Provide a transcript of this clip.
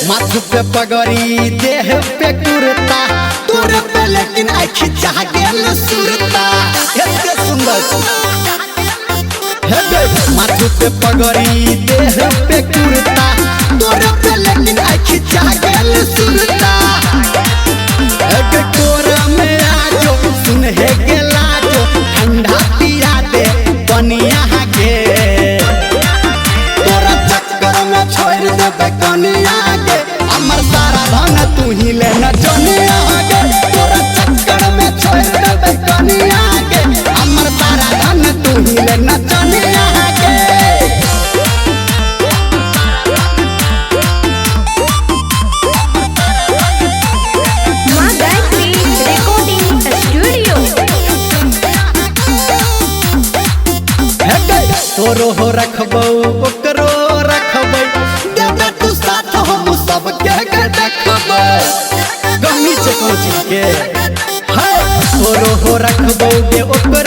माथ पे पगड़ी देह पे कुर्ता तोरे पे लेकिन आँख चाह गेल सुरता एते सुंदर माथ पे पगड़ी देह पे कुर्ता तोरे पे लेकिन आँख चाह गेल सुरता एक कोरा में आजो सुन हे गेला जो ठंडा पिया दे बनिया के तोरा चक्कर में छोड़ देबे कनिया के हमर सारा धन तू ही ले न जनिया के तोरा चक्कर में छोड़ देबे कनिया के हमर सारा धन तू ही ले न जनिया के तोरो हो रखबो ओकरो रखबै देबे तू साथ हम सब के देखबै गमी से कोची के तोरो हो रखबो दे ओकरो